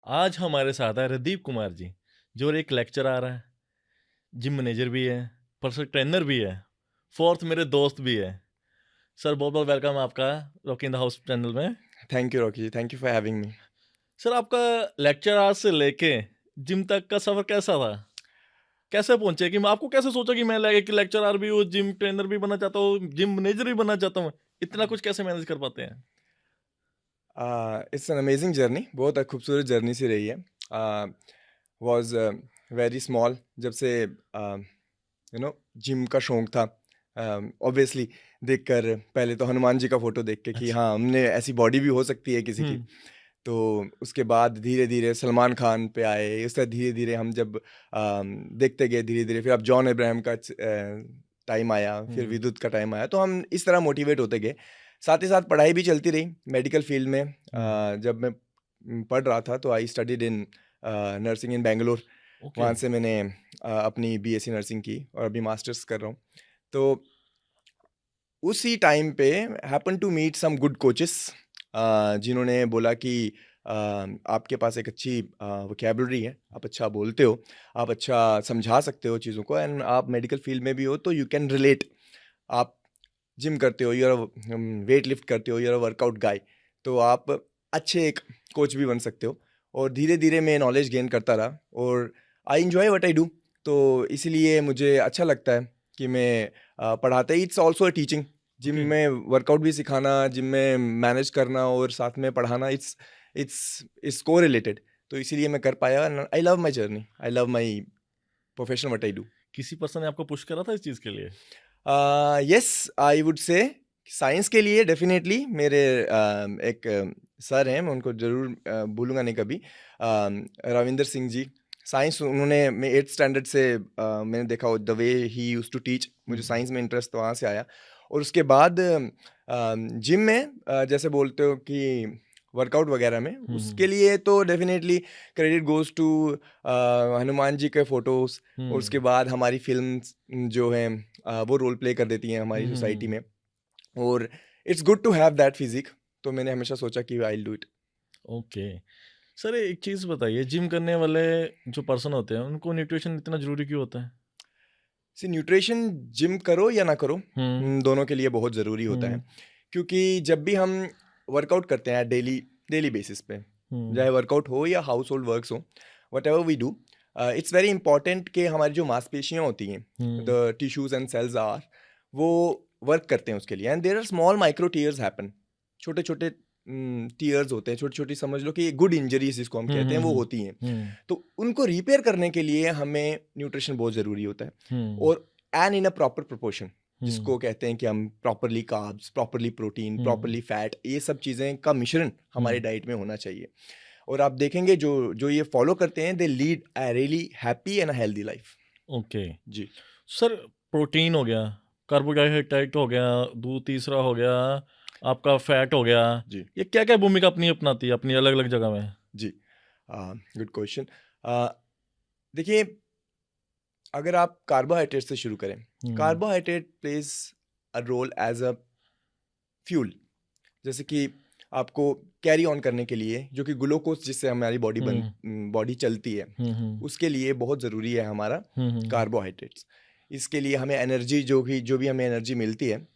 आज हमारे साथ है रदीप कुमार जी, जो एक लेक्चरर है, जिम मैनेजर भी है, पर्सनल ट्रेनर भी है, फोर्थ मेरे दोस्त भी है। सर बहुत बहुत वेलकम आपका rock in the house channel में। Thank you Rocky ji, thank you for having me. Sir आपका लेक्चरर से लेके जिम तक का सफर कैसा था? कैसे पहुंचे कि मैं आपको कैसे सोचा कि मैं एक लेक्चरर भी हूँ, जिम ट्रेनर भी बनना चाहता हूँ, जिम मैनेजर भी बनना चाहता हूँ? इतना कुछ कैसे मैनेज कर पाते हैं? इट्स एन अमेजिंग जर्नी, बहुत खूबसूरत जर्नी सी रही है। वाज वेरी स्मॉल, जब से जिम का शौक था। ऑब्वियसली देखकर पहले तो हनुमान जी का फोटो देख के कि अच्छा। हाँ, हमने ऐसी बॉडी भी हो सकती है किसी की। हम्म। तो उसके बाद धीरे धीरे सलमान खान पे आए, उससे धीरे धीरे हम जब देखते गए धीरे धीरे, फिर अब जॉन अब्राहम का टाइम आया, फिर हम्म। विद्युत का टाइम आया, तो हम इस तरह मोटिवेट होते गए। साथ ही साथ पढ़ाई भी चलती रही मेडिकल फील्ड में। हम्म। जब मैं पढ़ रहा था तो I studied in nursing in Bangalore. Okay. वहाँ से मैंने अपनी बीएससी नर्सिंग की और अभी मास्टर्स कर रहा हूँ। तो उसी टाइम पे happen to meet some good coaches, जिन्होंने बोला कि आपके पास एक अच्छी वोकैबुलरी है, आप अच्छा बोलते हो, आप अच्छा समझा सकते हो चीज़ों को, एंड आप मेडिकल फील्ड में भी हो तो यू कैन रिलेट। आप जिम करते हो, यू आर वेट लिफ्ट करते हो, यू आर वर्कआउट गाय, तो आप अच्छे एक कोच भी बन सकते हो। और धीरे धीरे मैं नॉलेज गेन करता रहा और I enjoy what I do. तो इसीलिए मुझे अच्छा लगता है कि मैं पढ़ाता ही, it's also a teaching. Gym okay. में वर्कआउट भी सिखाना, जिम में मैनेज करना और साथ में पढ़ाना, इट्स इट्स इट्स को रिलेटेड। तो इसीलिए मैं कर पाया। I love my journey, I love my profession, what I do. किसी पर्सन ने आपको पुश करा था इस चीज के लिए? Yes, I would say science के लिए डेफिनेटली मेरे एक सर हैं, मैं उनको ज़रूर भूलूंगा नहीं कभी। रविंदर सिंह जी, साइंस उन्होंने, मैं 8th स्टैंडर्ड से मैंने देखा the way he use to teach, मुझे हम्म। साइंस में इंटरेस्ट तो वहाँ से आया। और उसके बाद जिम में जैसे बोलते हो कि वर्कआउट वगैरह में, उसके हम्म। लिए तो definitely credit goes to Hanuman ji के फ़ोटोज़। और उसके हम्म। बाद हमारी फ़िल्म्स जो हैं, वो रोल प्ले कर देती हैं हमारी सोसाइटी हम्म। में। और it's good to have that physique, तो मैंने हमेशा सोचा कि I will do it. Okay. Sir एक चीज़ बताइए, जिम करने वाले जो पर्सन होते हैं, उनको न्यूट्रिशन इतना ज़रूरी क्यों होता है? सी न्यूट्रिशन, जिम करो या ना करो, हुँ, दोनों के लिए बहुत ज़रूरी होता है। हुँ, क्योंकि जब भी हम वर्कआउट करते हैं डेली डेली बेसिस पे, हुँ, चाहे वर्कआउट हो या हाउस होल्ड वर्क्स हो, whatever we do, it's very important कि हमारी जो मांसपेशियाँ होती हैं, hmm, the tissues and cells are, वो वर्क करते हैं उसके लिए, and there are small micro tears happen. छोटे छोटे टीयर्स होते हैं, छोटी छोटी, समझ लो कि गुड इंजरीज जिसको हम हुँ, कहते हैं, हुँ, वो हुँ, होती हैं। हुँ, तो उनको रिपेयर करने के लिए हमें न्यूट्रिशन बहुत ज़रूरी होता है। हुँ, और and in a proper proportion, hmm, जिसको कहते हैं कि हम properly carbs, properly protein, hmm, properly fat, ये सब चीज़ें का मिश्रण हमारी हुँ, डाइट में होना चाहिए। और आप देखेंगे जो जो ये फॉलो करते हैं, they lead a really happy and a healthy life. Okay. जी। सर प्रोटीन हो गया, कार्बोहाइड्रेट हो गया, दूध तीसरा हो गया, आपका फैट हो गया, जी। ये क्या-क्या भूमिका अपनी अपनाती है, अपनी अलग-अलग जगह में? जी। Good question. देखिए, अगर आप कार्बोहाइड्रेट से शुरू करें, hmm, carbohydrate plays a role as a fuel. जैसे कि आपको कैरी ऑन करने के लिए, जो कि ग्लूकोज जिससे हमारी हुँ, बॉडी चलती है, हुँ, हुँ, उसके लिए बहुत ज़रूरी है हमारा हुँ, हुँ, कार्बोहाइड्रेट्स। इसके लिए हमें एनर्जी, जो भी हमें एनर्जी मिलती है,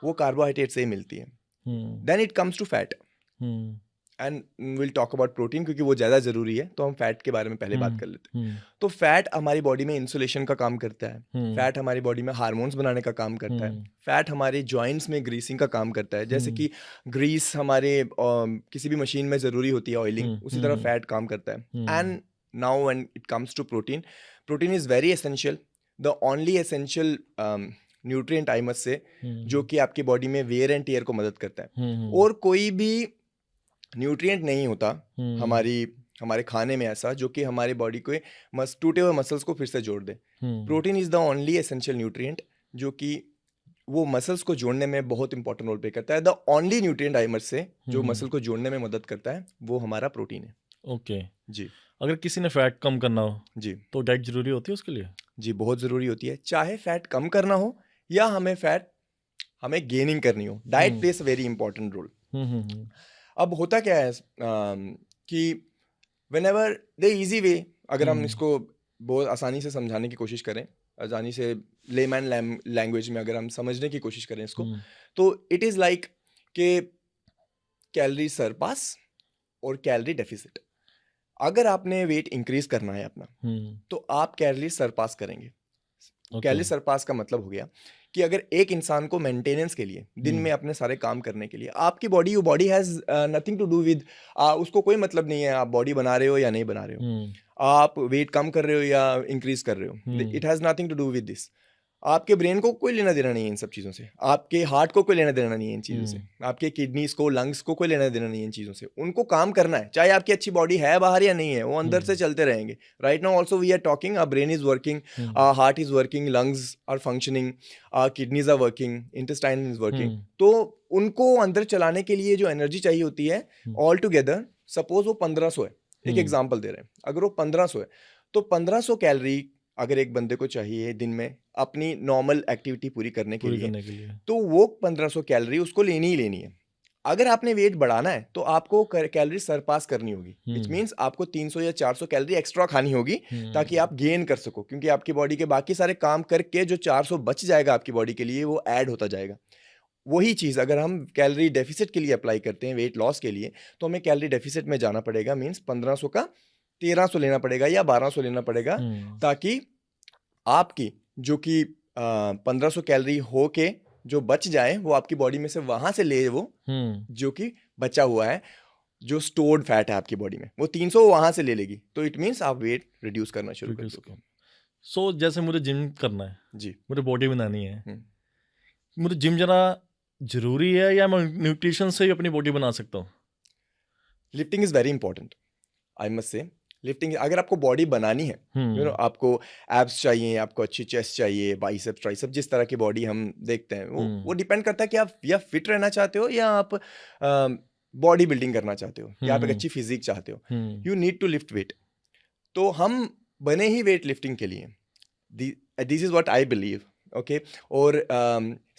वो कार्बोहाइड्रेट से ही मिलती है। Hmm, then it comes to fat, hmm, and will talk about protein, क्योंकि वो ज़्यादा ज़रूरी है, तो हम फैट के बारे में पहले बात हुँ, कर लेते हैं। हुँ, तो फैट हमारी बॉडी में इंसुलेशन का काम करता है। हुँ, फैट हमारी बॉडी में हार्मोन्स बनाने का काम करता है। हुँ, फैट हमारे जॉइंट्स में ग्रीसिंग का काम करता है। जैसे हुँ, कि ग्रीस हमारे किसी भी मशीन में ज़रूरी होती है ऑयलिंग, हुँ, उसी हुँ, तरह हुँ, फैट काम करता है। Hmm, and now when it comes to protein, protein is very essential, the only essential nutrient I must say, जो हुँ, कि आपकी बॉडी में वेयर एंड टियर को मदद करता है। हुँ, हुँ, और कोई भी न्यूट्रिएंट नहीं होता हुँ, हमारी हमारे खाने में ऐसा, जो कि हमारी बॉडी को टूटे हुए मसल्स को फिर से जोड़ दे। Hmm, protein is the only essential nutrient, जो कि वो मसल्स को जोड़ने में बहुत इंपॉर्टेंट रोल प्ले करता है। The only nutrient I must say, जो हुँ, मसल को जोड़ने में मदद करता है, वो हमारा प्रोटीन है। ओके। जी। अगर किसी ने फैट कम करना हो, जी। तो डाइट ज़रूरी होती है उसके लिए? जी, बहुत ज़रूरी होती है, चाहे फैट कम करना हो या हमें गेनिंग करनी हो, diet hmm, place a very important role. Hmm, hmm, hmm, अब होता क्या है कि व्हेनेवर द इजी वे, अगर हम हम्म इसको बहुत आसानी से समझाने की कोशिश करें, आसानी से लेमैन लैंग्वेज में अगर हम समझने की कोशिश करें इसको, हम्म तो इट इज़ लाइक कि कैलोरी सरपास और कैलोरी डेफिसिट। अगर आपने वेट इंक्रीज करना है अपना, तो आप कैलोरी सरपास करेंगे। ओके कैलोरी सरपास का मतलब हो गया कि अगर एक इंसान को मेंटेनेंस के लिए, दिन में अपने सारे काम करने के लिए, आपकी body has nothing to do with, उसको कोई मतलब नहीं है आप बॉडी बना रहे हो या नहीं बना रहे हो, हम्म आप वेट कम कर रहे हो या इंक्रीज कर रहे हो, hmm it has nothing to do with this. आपके ब्रेन को कोई लेना देना नहीं है इन सब चीज़ों से, आपके हार्ट को कोई लेना देना नहीं है इन चीज़ों से, आपके किडनीज को, लंग्स को कोई लेना देना नहीं है इन चीज़ों से। उनको काम करना है, चाहे आपकी अच्छी बॉडी है बाहर या नहीं है, वो अंदर से चलते रहेंगे। Right now also we are talking, our brain is working, our heart is working, lungs are functioning, our kidneys are working, intestine is working. तो उनको अंदर चलाने के लिए जो एनर्जी चाहिए होती है ऑल टुगेदर, सपोज वो 1500 है, एक एग्जाम्पल दे रहे हैं, अगर वो 1500 है तो 1500 कैलोरी अगर एक बंदे को चाहिए दिन में अपनी नॉर्मल एक्टिविटी पूरी करने के लिए, तो वो 1500 कैलोरी उसको लेनी ही लेनी है। अगर आपने वेट बढ़ाना है तो आपको कैलोरी सरपास करनी होगी, विच मीन्स आपको 300 या 400 कैलोरी एक्स्ट्रा खानी होगी ताकि आप गेन कर सको, क्योंकि आपकी बॉडी के बाकी सारे काम करके जो 400 बच जाएगा आपकी बॉडी के लिए, वो ऐड होता जाएगा। वही चीज़ अगर हम कैलोरी डेफिसिट के लिए अप्लाई करते हैं, वेट लॉस के लिए, तो हमें कैलोरी डेफिसिट में जाना पड़ेगा, मीन्स 1500 का 1300 लेना पड़ेगा या 1200 लेना पड़ेगा, ताकि आपकी जो कि 1500 कैलोरी हो के जो बच जाए वो आपकी बॉडी में से वहां से ले, वो जो कि बचा हुआ है, जो स्टोर्ड फैट है आपकी बॉडी में, वो 300 वहां से ले लेगी, तो इट मीन्स आप वेट रिड्यूस करना शुरू कर दोगे। सो जैसे मुझे जिम करना है जी, मुझे बॉडी बनानी है, मुझे जिम जाना जरूरी है या मैं न्यूट्रिशन से ही अपनी बॉडी बना सकता हूँ? Lifting is very important, I must से। लिफ्टिंग, अगर आपको बॉडी बनानी है, यू नो, आपको एब्स चाहिए, आपको अच्छी चेस्ट चाहिए, बाइसेप्स, ट्राइसेप्स, जिस तरह की बॉडी हम देखते हैं, वो डिपेंड करता है कि आप या फिट रहना चाहते हो या आप बॉडी बिल्डिंग करना चाहते हो या आप एक अच्छी फिजिक चाहते हो। You need to lift weight. तो हम बने ही वेट लिफ्टिंग के लिए, this is what I believe, okay. और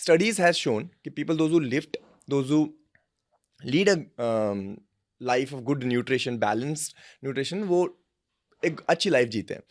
स्टडीज हैज शोन कि people those who lift, those who lead a life of good nutrition, balanced nutrition, वो एक अच्छी लाइफ जीते हैं।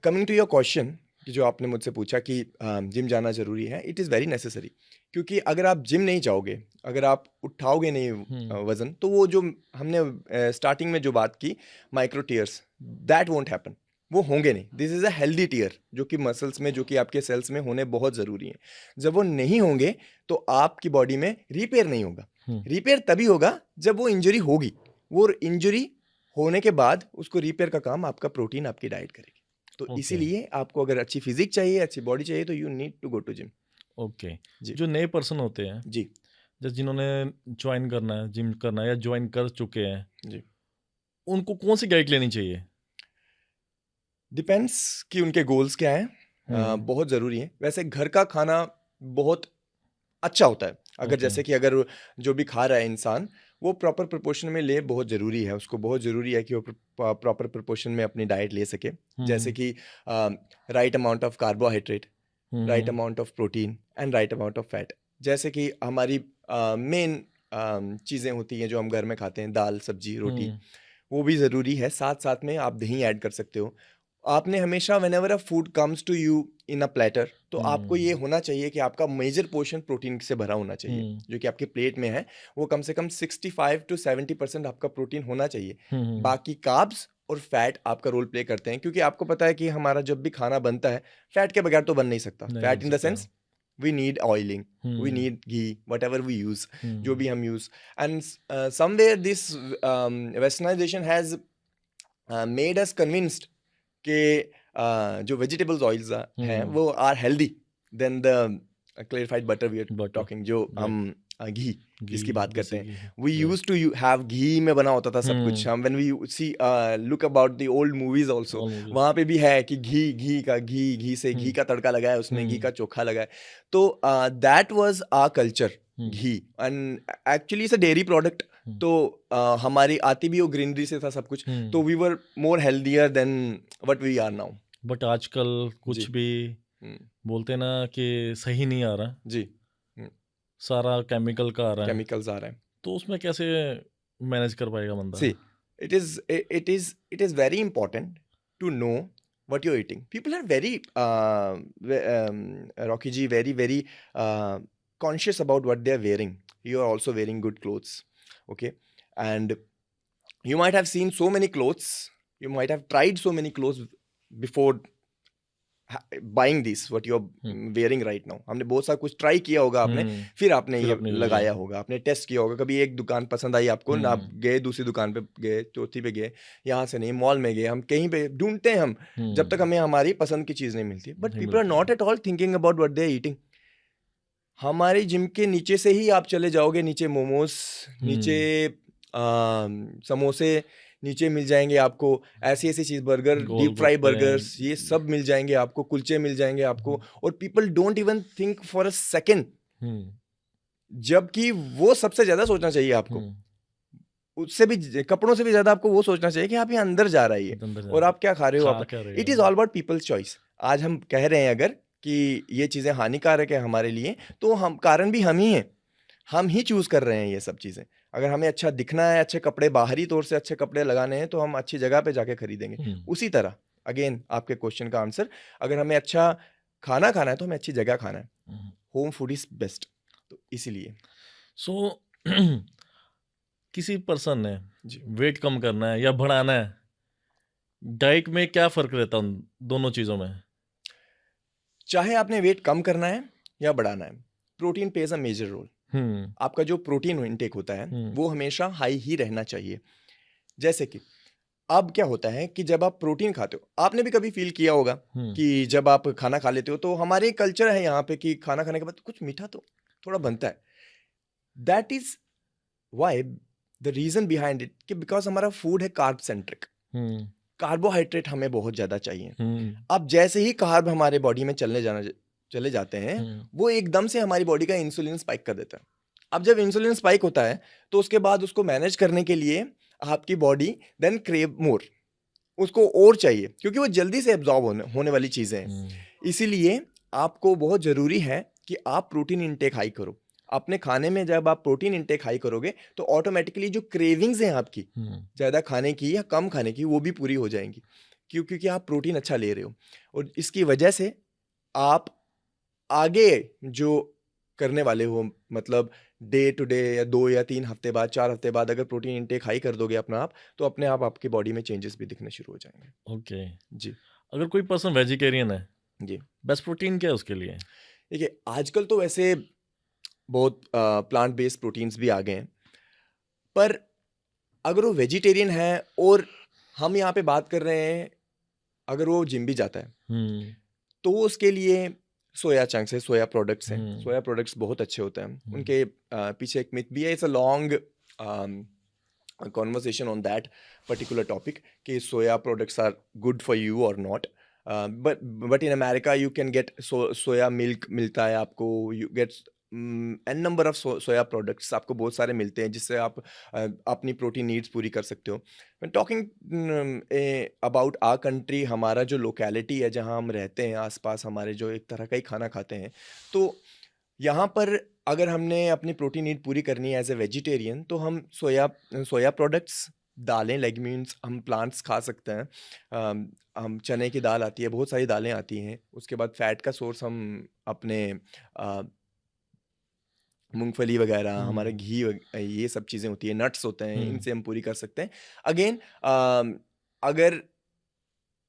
कमिंग टू योर क्वेश्चन, कि जो आपने मुझसे पूछा कि जिम जाना जरूरी है, इट इज़ वेरी नेसेसरी, क्योंकि अगर आप जिम नहीं जाओगे, अगर आप उठाओगे नहीं वजन, तो वो जो हमने स्टार्टिंग में जो बात की, micro tears, that won't happen, वो होंगे नहीं। This is a healthy tear जो कि मसल्स में, जो कि आपके सेल्स में होने बहुत ज़रूरी है। जब वो नहीं होंगे तो आपकी बॉडी में रिपेयर नहीं होगा। रिपेयर तभी होगा जब वो इंजरी होगी, वो इंजरी होने के बाद उसको रिपेयर का काम आपका प्रोटीन, आपकी डाइट करेगी। तो इसीलिए आपको अगर अच्छी फिजिक चाहिए, अच्छी बॉडी चाहिए, तो you need to go to gym. Okay. जो नए पर्सन होते हैं जी, जैसे जिन्होंने ज्वाइन करना है, जिम करना है या ज्वाइन कर चुके हैं जी, उनको कौन सी गाइड लेनी चाहिए? डिपेंड्स कि उनके गोल्स क्या हैं। बहुत ज़रूरी है। वैसे घर का खाना बहुत अच्छा होता है, अगर जैसे कि अगर जो भी खा रहा है इंसान, वो प्रॉपर प्रोपोर्शन में ले, बहुत ज़रूरी है, उसको बहुत ज़रूरी है कि वो प्रॉपर प्रोपोर्शन में अपनी डाइट ले सके। जैसे कि right amount of carbohydrate, right amount of protein and right amount of fat. जैसे कि हमारी मेन चीज़ें होती हैं जो हम घर में खाते हैं, दाल, सब्जी, रोटी, वो भी ज़रूरी है। साथ साथ में आप दही ऐड कर सकते हो। आपने हमेशा whenever a food comes to you in a platter, तो आपको ये होना चाहिए कि आपका मेजर पोर्शन प्रोटीन से भरा होना चाहिए। जो कि आपके प्लेट में है, वो कम से कम 65 to 70% आपका प्रोटीन होना चाहिए। बाकी कार्ब्स और फैट आपका रोल प्ले करते हैं, क्योंकि आपको पता है कि हमारा जब भी खाना बनता है, फैट के बगैर तो बन नहीं सकता। Fat in the sense, we need oiling, we need ghee, whatever we use, जो भी हम use, and somewhere this westernisation has made us convinced कि जो वेजिटेबल्स ऑयल्स हैं वो are healthy then the clarified butter we are talking, जो हम घी जिसकी बात करते हैं। We use to have ghee में बना होता था सब कुछ। हम when we see look about the old movies also, वहाँ पे भी है कि घी से घी का तड़का लगा है, उसमें घी का चोखा लगा है। तो that was our culture, ghee, and actually it's a dairy product. तो हमारी आती भी वो ग्रीनरी से था सब कुछ, तो we were more healthier than what we are now. But आजकल कुछ भी बोलते ना कि सही नहीं आ रहा जी, सारा केमिकल का आ रहा है, केमिकल्स आ रहे हैं। तो उसमें कैसे मैनेज कर पाएगा बंदा। See, it is very important to know what you're eating. People are very Rocky ji, very conscious about what they're wearing. You are also wearing good clothes, okay? And you might have seen so many clothes. You might have tried so many clothes before buying this what you are wearing right now. हमने बहुत सारा कुछ try किया होगा आपने, फिर आपने फिर ये आपने लगाया होगा, आपने टेस्ट किया होगा। कभी एक दुकान पसंद आई आपको ना, आप गए दूसरी दुकान पे गए, चौथी पे गए, यहाँ से नहीं मॉल में गए, हम कहीं पे ढूंढते हैं हम जब तक हमें हमारी पसंद की चीज़ नहीं मिलती। बट नहीं people are not at all thinking about what they are eating. हमारे जिम के नीचे से ही आप चले जाओगे, नीचे मोमोज, नीचे समोसे नीचे मिल जाएंगे आपको, ऐसी ऐसी चीज, बर्गर, डीप फ्राई बर्गर्स, ये सब मिल जाएंगे आपको, कुलचे मिल जाएंगे आपको। और people don't even think for a second, जबकि वो सबसे ज्यादा सोचना चाहिए आपको। उससे भी, कपड़ों से भी ज्यादा आपको वो सोचना चाहिए कि आप ये अंदर जा रही है और आप क्या खा रहे हो। आप, it is all about people's choice. आज हम कह रहे हैं अगर कि ये चीजें हानिकारक है हमारे लिए, तो हम कारण भी हम ही हैं, हम ही चूज कर रहे हैं ये सब चीजें। अगर हमें अच्छा दिखना है, अच्छे कपड़े, बाहरी तौर से अच्छे कपड़े लगाने हैं, तो हम अच्छी जगह पे जाके खरीदेंगे। उसी तरह अगेन आपके क्वेश्चन का आंसर, अगर हमें अच्छा खाना खाना है तो हमें अच्छी जगह खाना है। Home food is best. तो इसीलिए किसी पर्सन ने वेट कम करना है या बढ़ाना है, डाइट में क्या फर्क रहता है उन दोनों चीजों में? चाहे आपने वेट कम करना है या बढ़ाना है, protein plays a major role. आपका जो प्रोटीन इनटेक होता है वो हमेशा हाई ही रहना चाहिए। जैसे कि अब क्या होता है कि जब आप प्रोटीन खाते हो, आपने भी कभी फील किया होगा कि जब आप खाना खा लेते हो, तो हमारे कल्चर है यहाँ पे कि खाना खाने के बाद कुछ मीठा तो थोड़ा बनता है। That is why the reason behind it, कि बिकॉज हमारा फूड है कार्ब सेंट्रिक। कार्बोहाइड्रेट हमें बहुत ज्यादा चाहिए। अब जैसे ही कार्ब हमारे बॉडी में चले जाते हैं, वो एकदम से हमारी बॉडी का इंसुलिन स्पाइक कर देता है। अब जब इंसुलिन स्पाइक होता है, तो उसके बाद उसको मैनेज करने के लिए आपकी बॉडी देन क्रेव मोर, उसको और चाहिए, क्योंकि वो जल्दी से एब्जॉर्ब होने वाली चीजें हैं। इसीलिए आपको बहुत जरूरी है कि आप प्रोटीन इंटेक हाई करो। अपने खाने में जब आप प्रोटीन इंटेक हाई करोगे, तो ऑटोमेटिकली जो क्रेविंग्स हैं आपकी ज्यादा खाने की या कम खाने की, वो भी पूरी हो जाएंगी, क्योंकि आप प्रोटीन अच्छा ले रहे हो। और इसकी वजह से आप आगे जो करने वाले हो, मतलब डे टू डे या 2 या 3 हफ्ते बाद, 4 हफ्ते बाद अगर प्रोटीन इंटेक हाई कर दोगे अपना आप, तो अपने आप आपकी बॉडी में चेंजेस भी दिखने शुरू हो जाएंगे। ओके जी। अगर कोई पर्सन वेजिटेरियन है जी, बेस्ट प्रोटीन क्या है उसके लिए? देखिए आजकल तो वैसे बहुत प्लांट बेस्ड प्रोटीन्स भी आ गए हैं, पर अगर वो वेजिटेरियन है और हम यहाँ पे बात कर रहे हैं, अगर वो जिम भी जाता है, तो उसके लिए सोया चंक्स है, सोया प्रोडक्ट्स हैं। सोया प्रोडक्ट्स बहुत अच्छे होते हैं। उनके पीछे एक मिथ भी है, it's a long conversation on that particular topic कि soya products are good for you or not, but in America you can get soya milk मिलता है आपको, you get n number of soya products आपको बहुत सारे मिलते हैं, जिससे आप अपनी प्रोटीन नीड्स पूरी कर सकते हो। When talking about our country, हमारा जो लोकेलिटी है जहाँ हम रहते हैं, आसपास हमारे जो एक तरह का ही खाना खाते हैं, तो यहाँ पर अगर हमने अपनी प्रोटीन नीड पूरी करनी है एज ए वेजिटेरियन, तो हम सोया प्रोडक्ट्स, दालें, लेग्यूम्स, हम प्लांट्स खा सकते हैं। हम चने की दाल आती है, बहुत सारी दालें आती हैं। उसके बाद फैट का सोर्स हम अपने मूंगफली वगैरह, हमारे घी ये सब चीज़ें होती है, नट्स होते हैं, इनसे हम पूरी कर सकते हैं। अगेन अगर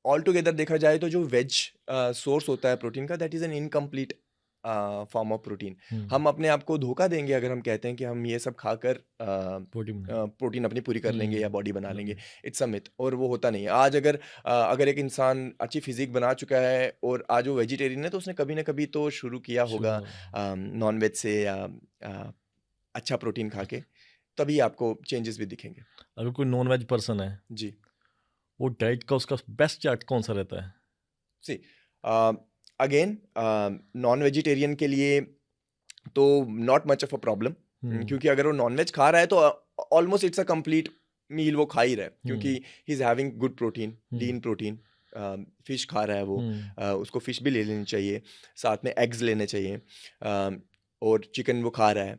ऑल टुगेदर देखा जाए तो जो वेज सोर्स होता है प्रोटीन का, that is an incomplete form of protein. हम अपने आप को धोखा देंगे अगर हम कहते हैं कि हम ये सब खाकर प्रोटीन अपनी पूरी कर लेंगे या बॉडी बना लेंगे। इट्स अ मिथ, और वो होता नहीं है। आज अगर एक इंसान अच्छी फिजिक बना चुका है और आज वो वेजिटेरियन है, तो उसने कभी ना कभी तो शुरू किया होगा नॉन वेज से या अच्छा प्रोटीन खा के, तभी आपको चेंजेस भी दिखेंगे। अगर कोई नॉन वेज पर्सन है जी, वो डाइट का उसका बेस्ट चार्ट कौन सा रहता है? सी अगेन नॉन वेजिटेरियन के लिए तो not much of a problem, क्योंकि अगर वो नॉन वेज खा रहा है तो almost it's a complete meal वो खा ही रहा है, क्योंकि he is having good protein, lean protein. Fish खा रहा है वो, उसको फिश भी ले लेनी चाहिए, साथ में एग्स लेने चाहिए, और चिकन वो खा रहा है।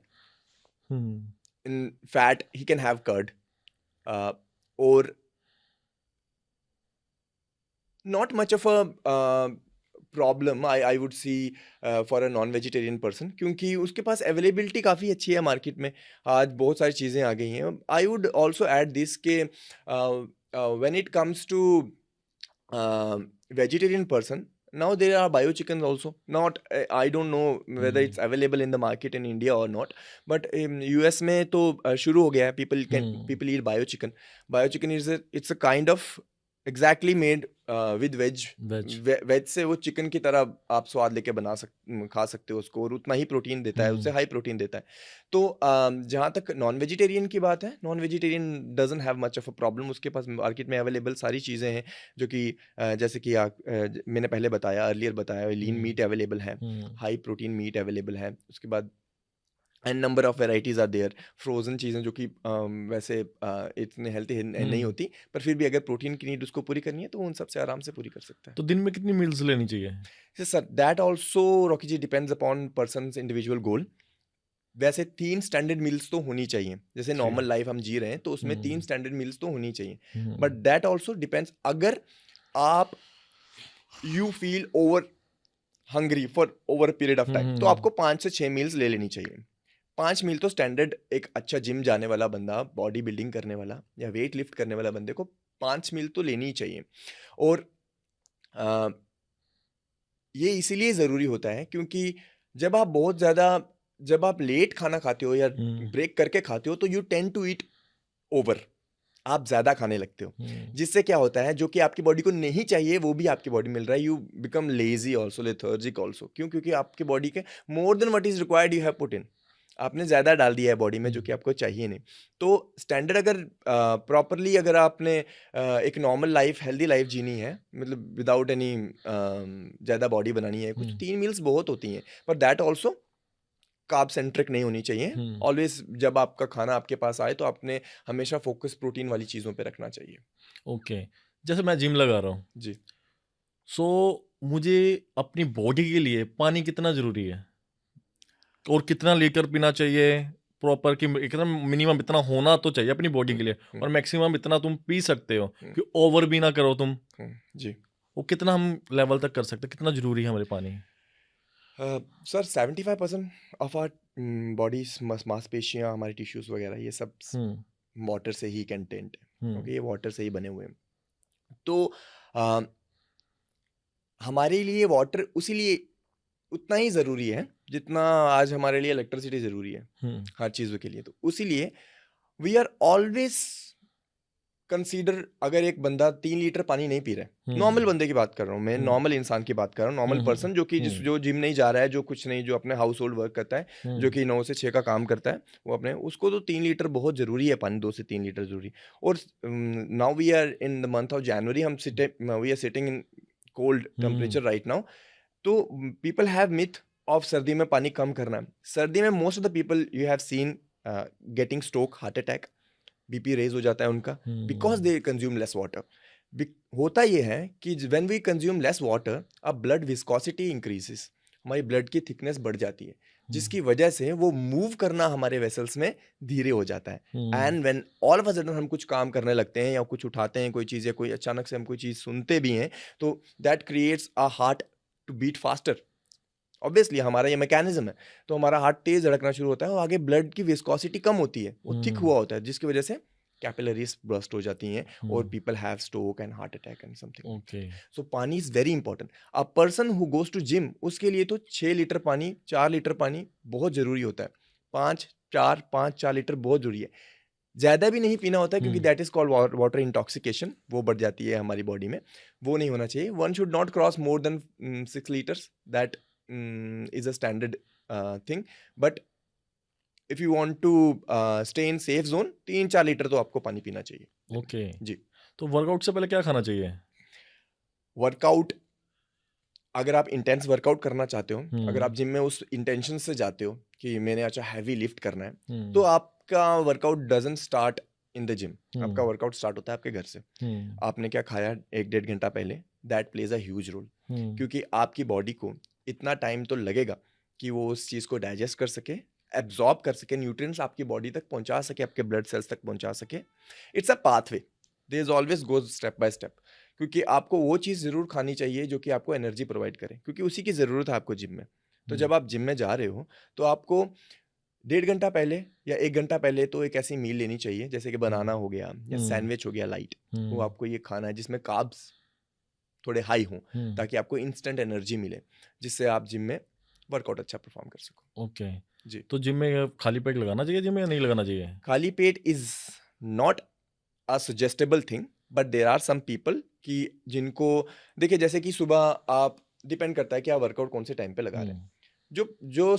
In fat he can have curd, और not much of a problem I would see for a non vegetarian person, क्योंकि उसके पास अवेलेबिलिटी काफ़ी अच्छी है मार्केट में, आज बहुत सारी चीज़ें आ गई हैं. I would also add this के when it comes to vegetarian person, now there are bio chickens also, not I don't know whether it's available in the market in India or not, but US में तो शुरू हो गया है. People eat bio chicken. Bio chicken is it's a kind of exactly made with veg. Veg से वो chicken की तरह आप स्वाद लेके खा सकते हो उसको, और उतना ही प्रोटीन देता है, उससे हाई प्रोटीन देता है. तो जहाँ तक नॉन वेजिटेरियन की बात है, non vegetarian doesn't have much of a problem. उसके पास मार्केट में अवेलेबल सारी चीज़ें हैं जो कि जैसे कि मैंने पहले बताया, अर्लियर बताया, लीन मीट अवेलेबल है, हाई प्रोटीन मीट अवेलेबल है. उसके बाद and number of varieties are there. Frozen चीज़ें जो कि वैसे इतने हेल्थी नहीं होती, पर फिर भी अगर प्रोटीन की नीड उसको पूरी करनी है तो उन सबसे आराम से पूरी कर सकता है. तो दिन में कितनी मील्स लेनी चाहिए? Sir that also Rocky ji depends upon person's individual goal. वैसे 3 स्टैंडर्ड मील्स तो होनी चाहिए. जैसे नॉर्मल लाइफ हम जी रहे हैं तो उसमें 3 स्टैंडर्ड मील्स तो होनी चाहिए. बट दैट ऑल्सो डिपेंड्स, अगर आप you feel over hungry for over period of time तो आपको 5 से 6 मील्स ले लेनी चाहिए. 5 मील तो स्टैंडर्ड एक अच्छा जिम जाने वाला बंदा, बॉडी बिल्डिंग करने वाला या वेट लिफ्ट करने वाला बंदे को 5 मील तो लेनी ही चाहिए. और ये इसीलिए ज़रूरी होता है क्योंकि जब आप लेट खाना खाते हो या ब्रेक करके खाते हो तो you tend to eat over. आप ज़्यादा खाने लगते हो, जिससे क्या होता है, जो कि आपकी बॉडी को नहीं चाहिए वो भी आपकी बॉडी मिल रहा है. You become lazy also, lethargic also. क्यों? क्योंकि आपकी बॉडी के more than what is required you have put in. आपने ज़्यादा डाल दिया है बॉडी में जो कि आपको चाहिए नहीं. तो स्टैंडर्ड अगर प्रॉपरली अगर आपने एक नॉर्मल लाइफ, हेल्दी लाइफ जीनी है, मतलब विदाउट एनी ज़्यादा बॉडी बनानी है कुछ, 3 मील्स बहुत होती हैं. पर दैट ऑल्सो कार्ब सेंट्रिक नहीं होनी चाहिए. ऑलवेज जब आपका खाना आपके पास आए तो आपने हमेशा फोकस प्रोटीन वाली चीज़ों पे रखना चाहिए. ओके. जैसे मैं जिम लगा रहा हूँ जी. सो मुझे अपनी बॉडी के लिए पानी कितना ज़रूरी है और कितना लीटर पीना चाहिए प्रॉपर, कि एकदम मिनिमम इतना होना तो चाहिए अपनी बॉडी के लिए, और मैक्सिमम इतना तुम पी सकते हो कि ओवर भी ना करो तुम. जी. वो कितना हम लेवल तक कर सकते हैं, कितना ज़रूरी है हमारे पानी? सर 75% ऑफ आवर बॉडीज मांसपेशियाँ, हमारे टिश्यूज वगैरह, ये सब वाटर से ही कंटेंट है. ओके, ये वाटर से ही बने हुए हैं. तो हमारे लिए वाटर उसी लिए उतना ही ज़रूरी है जितना आज हमारे लिए इलेक्ट्रिसिटी ज़रूरी है हर चीज़ों के लिए. तो उसी लिए वी आर ऑलवेज कंसीडर, अगर एक बंदा 3 लीटर पानी नहीं पी रहा है, नॉर्मल बंदे की बात कर रहा हूँ मैं, नॉर्मल इंसान की बात कर रहा हूँ, नॉर्मल पर्सन जो जिम नहीं जा रहा है, जो कुछ नहीं, जो अपने हाउस होल्ड वर्क करता है, जो कि 9 से 6 का काम करता है, वो अपने, उसको तो 3 लीटर बहुत ज़रूरी है पानी, 2 से 3 लीटर ज़रूरी. और now we are in the month of January, we are sitting in cold temperature right now. तो पीपल हैव मिथ ऑफ सर्दी में पानी कम करना. सर्दी में most of the people you have seen getting stroke, heart attack, BP raise हो जाता है उनका, because they consume less water. होता ये है कि when we consume less water, अब ब्लड विस्कोसिटी इंक्रीजेस, हमारी ब्लड की थिकनेस बढ़ जाती है, जिसकी वजह से वो मूव करना हमारे वेसल्स में धीरे हो जाता है. And when all of a sudden हम कुछ काम करने लगते हैं या कुछ उठाते हैं कोई चीज़, या कोई अचानक से हम कोई चीज़ सुनते भी हैं, तो that creates a heart to beat faster. Obviously हमारा ये मैकेनिज्म है, तो हमारा हार्ट तेज धड़कना शुरू होता है और आगे ब्लड की विस्कोसिटी कम होती है, वो थिक हुआ होता है, जिसकी वजह से कैपिलरीज बर्स्ट हो जाती हैं और people have stroke and heart attack and something. Okay. So pani is very important. A person who goes to gym, उसके लिए तो 6 लीटर पानी, 4 लीटर पानी बहुत ज़रूरी होता है. 5-4 लीटर बहुत ज़रूरी है. ज़्यादा भी नहीं पीना होता है क्योंकि that is called water intoxication, वो बढ़ जाती है हमारी बॉडी में, वो नहीं होना चाहिए. One should not cross more than 6 litres, that is a standard thing. But if you want to stay in safe zone, 3-4 litre तो आपको पानी पीना चाहिए. ओके. जी. तो वर्कआउट से पहले क्या खाना चाहिए? वर्कआउट, अगर आप इंटेंस वर्कआउट करना चाहते हो, अगर आप जिम में उस इंटेंशन से जाते हो कि मैंने अच्छा हैवी लिफ्ट करना है, तो आपका workout doesn't start in the gym. आपका वर्कआउट स्टार्ट होता है आपके घर से. आपने क्या खाया 1-1.5 घंटा पहले, that plays a huge role. क्योंकि आपकी बॉडी को इतना टाइम तो लगेगा कि वो उस चीज़ को डाइजेस्ट कर सके एब्जॉर्ब कर सके, न्यूट्रिएंट्स आपकी बॉडी तक पहुंचा सके, आपके ब्लड सेल्स तक पहुंचा सके। It's a pathway, there is always goes step by step, क्योंकि आपको वो चीज़ ज़रूर खानी चाहिए जो कि आपको एनर्जी प्रोवाइड करे, क्योंकि उसी की ज़रूरत है आपको जिम में। तो जब आप जिम में जा रहे हो तो आपको 1.5 घंटा पहले या 1 घंटा पहले तो एक ऐसी मील लेनी चाहिए, जैसे कि बनाना हो गया या सैंडविच हो गया लाइट, वो आपको ये खाना है जिसमें कार्ब्स थोड़े हाई हों, ताकि आपको इंस्टेंट एनर्जी मिले, जिससे आप जिम में वर्कआउट अच्छा परफॉर्म कर सको। ओके। जी। तो जिम में खाली पेट लगाना चाहिए जिम में या नहीं लगाना चाहिए? खाली पेट is not a suggestable thing, but there are some people कि जिनको, देखिए जैसे कि सुबह आप, डिपेंड करता है कि आप वर्कआउट कौन से टाइम पे लगा रहे हैं। जो जो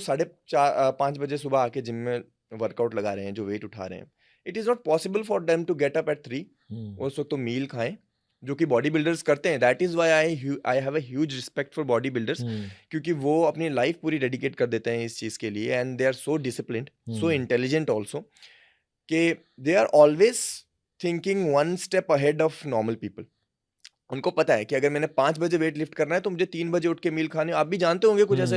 5 बजे सुबह आके जिम में वर्कआउट लगा रहे हैं, जो वेट उठा रहे हैं, it is not possible for them to get up at 3, उस वक्त तो मील खाएं, जो कि बॉडी बिल्डर्स करते हैं। That is why I have a huge respect for body builders, क्योंकि वो अपनी लाइफ पूरी डेडिकेट कर देते हैं इस चीज़ के लिए, and they are so disciplined, so intelligent also, कि they are always thinking one step ahead of normal people. उनको पता है कि अगर मैंने 5 बजे वेट लिफ्ट करना है तो मुझे 3 बजे उठ के मील खानी। आप भी जानते होंगे कुछ ऐसे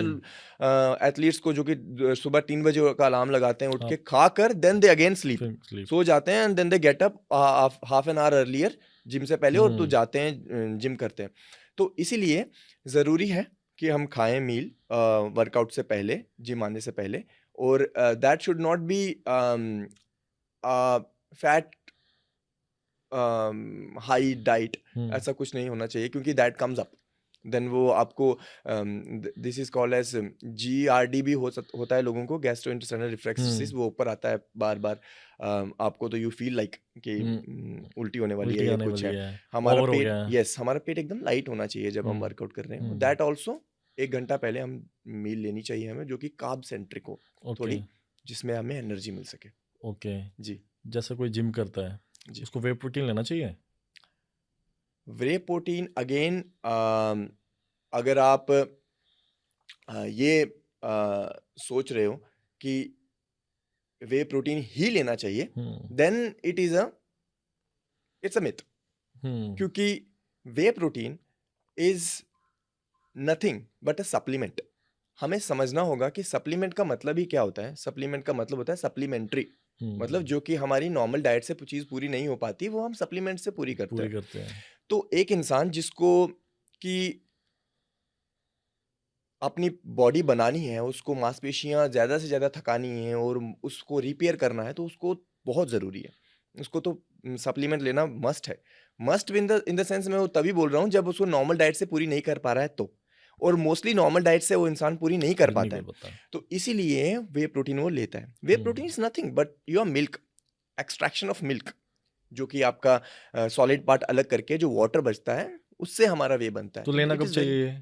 एथलीट्स को जो कि सुबह 3 बजे का अलार्म लगाते हैं, उठ के खा कर देन दे अगेन स्लीप, सो जाते हैं, and then they get up half an hour earlier gym से पहले, और तो जाते हैं जिम करते हैं। तो इसीलिए ज़रूरी है कि हम खाएं मील वर्कआउट से पहले, जिम आने से पहले, और that should not be fat high diet, ऐसा कुछ नहीं होना चाहिए, क्योंकि दैट कम्स अप देन वो आपको this is called as GERD भी होता है लोगों को, गैस्ट्रोइंटेस्टाइनल रिफ्लक्स, वो ऊपर आता है बार बार, आपको तो यू फील लाइक कि उल्टी होने वाली है या कुछ है। हमारा पेट, यस, हमारा पेट एकदम लाइट होना चाहिए जब हम वर्कआउट कर रहे हैं। दैट ऑल्सो 1 घंटा पहले हम मील लेनी चाहिए हमें, जो कि कार्ब सेंट्रिक हो थोड़ी, जिसमें हमें एनर्जी मिल सके। ओके जी। जैसे कोई जिम करता है उसको वे प्रोटीन लेना चाहिए? वे प्रोटीन अगेन, अगर आप ये सोच रहे हो कि वे प्रोटीन ही लेना चाहिए, देन इट्स अ मिथ, क्योंकि whey protein is nothing but a supplement. हमें समझना होगा कि सप्लीमेंट का मतलब ही क्या होता है। सप्लीमेंट का मतलब होता है सप्लीमेंट्री, मतलब जो कि हमारी नॉर्मल डाइट से चीज़ पूरी नहीं हो पाती, वो हम सप्लीमेंट से पूरी करते हैं। तो एक इंसान जिसको कि अपनी बॉडी बनानी है, उसको मांसपेशियां ज़्यादा से ज़्यादा थकानी है और उसको रिपेयर करना है, तो उसको बहुत ज़रूरी है, उसको तो सप्लीमेंट लेना मस्ट है। मस्ट इन द सेंस मैं वो तभी बोल रहा हूँ जब उसको नॉर्मल डाइट से पूरी नहीं कर पा रहा है तो, और मोस्टली नॉर्मल डाइट से वो इंसान पूरी नहीं कर पाता है, तो इसीलिए वे प्रोटीन वो लेता है। Whey protein is nothing but your milk, extraction of milk, जो कि आपका सॉलिड पार्ट अलग करके जो वाटर बचता है, उससे हमारा वे बनता है। तो लेना कब चाहिए?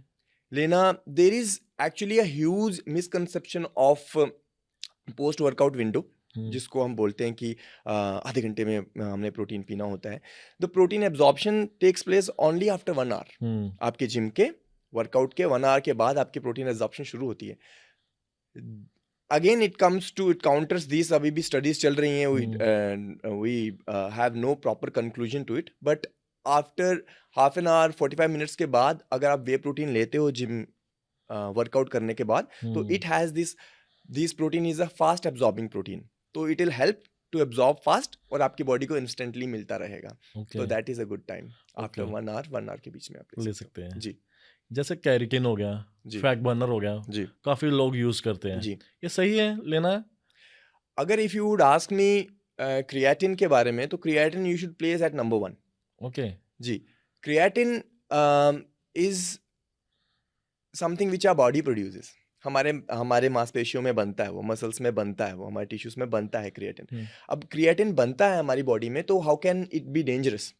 लेना, there is actually a huge misconception of post workout window, जिसको हम बोलते हैं कि आधे घंटे में हमने प्रोटीन पीना होता है। The protein absorption takes place only after 1 hour. आपके जिम के वर्कआउट के 1 आवर के बाद आपकी प्रोटीन एब्जॉर्प्शन शुरू होती है। अगेन इट काउंटर्स दिस, अभी भी स्टडीज चल रही हैं, we have no proper conclusion to it, but after half an hour 45 minutes के बाद अगर आप वे प्रोटीन लेते हो जिम वर्कआउट करने के बाद, तो it has this protein is a fast absorbing protein, तो it will help to absorb fast और आपकी बॉडी को इंस्टेंटली मिलता रहेगा। तो that is a good time, after 1 hour के बीच में आप ले सकते हैं। जी। जैसे कैरेटिन हो गया, फैट बर्नर हो गया, जी, काफी लोग यूज करते हैं, जी, ये सही है लेना? अगर if you would ask me creatine के बारे में, तो creatine you should place at number 1। Okay जी, creatine is something which our body produces, हमारे मांसपेशियों में बनता है, वो मसल्स में बनता है, वो हमारे टिश्यूज में बनता है क्रिएटिन। अब क्रिएटिन बनता है हमारी बॉडी में, तो how can it be dangerous?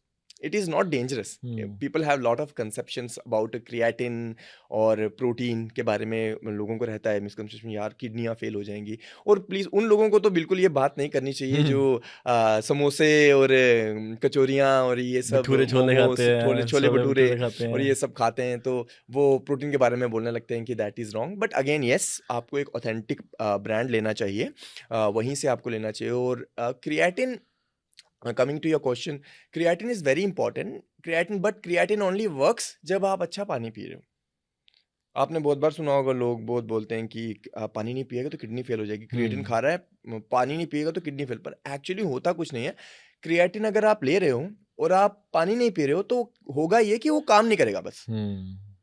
It is not dangerous. People have lot of conceptions about creatine और प्रोटीन के बारे में, लोगों को रहता है मिसकंसेप्शन, यार किडनियाँ फेल हो जाएंगी। और प्लीज़ उन लोगों को तो बिल्कुल ये बात नहीं करनी चाहिए जो समोसे और कचौरियाँ और ये सब भटूरे छोले मोमोस, खाते हैं, छोले भटूरे खाते और हैं। ये सब खाते हैं, तो वो प्रोटीन के बारे में बोलने लगते हैं कि that is wrong. But again yes, आपको एक ऑथेंटिक ब्रांड लेना चाहिए, वहीं से आपको लेना चाहिए। और creatine, coming to your question, creatine is very important, but creatine only works जब आप अच्छा पानी पी रहे हो। आपने बहुत बार सुना होगा, लोग बहुत बोलते हैं कि पानी नहीं पिएगा तो किडनी फेल हो जाएगी, क्रिएटिन खा रहा है, पानी नहीं पिएगा तो किडनी फेल। पर एक्चुअली होता कुछ नहीं है। क्रिएटिन अगर आप ले रहे हो और आप पानी नहीं पी रहे हो तो होगा ये कि वो काम नहीं करेगा बस।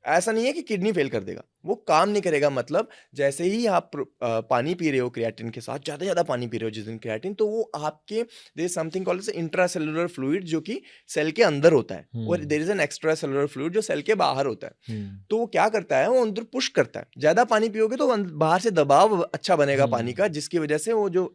ऐसा नहीं है कि किडनी फेल कर देगा, वो काम नहीं करेगा। मतलब जैसे ही आप पानी पी रहे हो क्रिएटिन के साथ, ज़्यादा ज़्यादा पानी पी रहे हो जिस दिन क्रिएटिन, तो वो आपके there is something called as intracellular fluid जो कि सेल के अंदर होता है, और there is an extra cellular fluid जो सेल के बाहर होता है। तो वो क्या करता है, वो अंदर पुश करता है। ज़्यादा पानी पियोगे तो बाहर से दबाव अच्छा बनेगा पानी का, जिसकी वजह से वो जो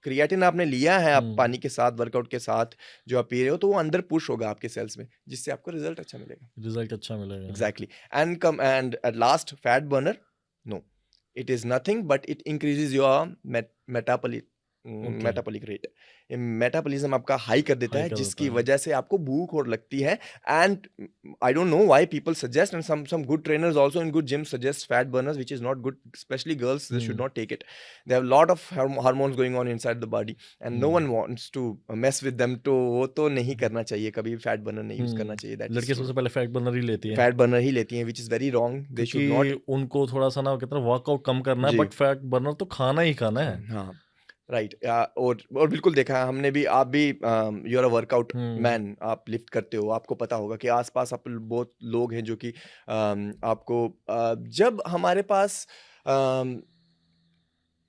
क्रिएटिन आपने लिया है आप पानी के साथ, वर्कआउट के साथ जो आप पी रहे हो, तो वो अंदर पुश होगा आपके सेल्स में, जिससे आपको रिजल्ट अच्छा मिलेगा। Exactly. And at last, fat burner, no, it is nothing but it increases your metabolic rate. Metabolism आपका हाई कर देता है, जिसकी वजह से आपको भूख और लगती है। And I don't know why people suggest, and some good trainers also in good gyms suggest fat burners, which is not good, especially girls. They should not take it. They have a lot of hormones going on inside the body and no one wants to mess with them. तो वो तो नहीं करना चाहिए, कभी fat burner नहीं use करना चाहिए। लड़के सबसे पहले फैट बर्नर ही लेती हैं, which is very wrong. They should not. उनको थोड़ा सा ना कहते हैं वर्कआउट कम करना है, बट फैट बर्नर तो खाना ही खाना है। हाँ, राइट। और बिल्कुल देखा है हमने भी, आप भी you are a workout man, आप लिफ्ट करते हो, आपको पता होगा कि आसपास आप बहुत लोग हैं जो कि आपको जब हमारे पास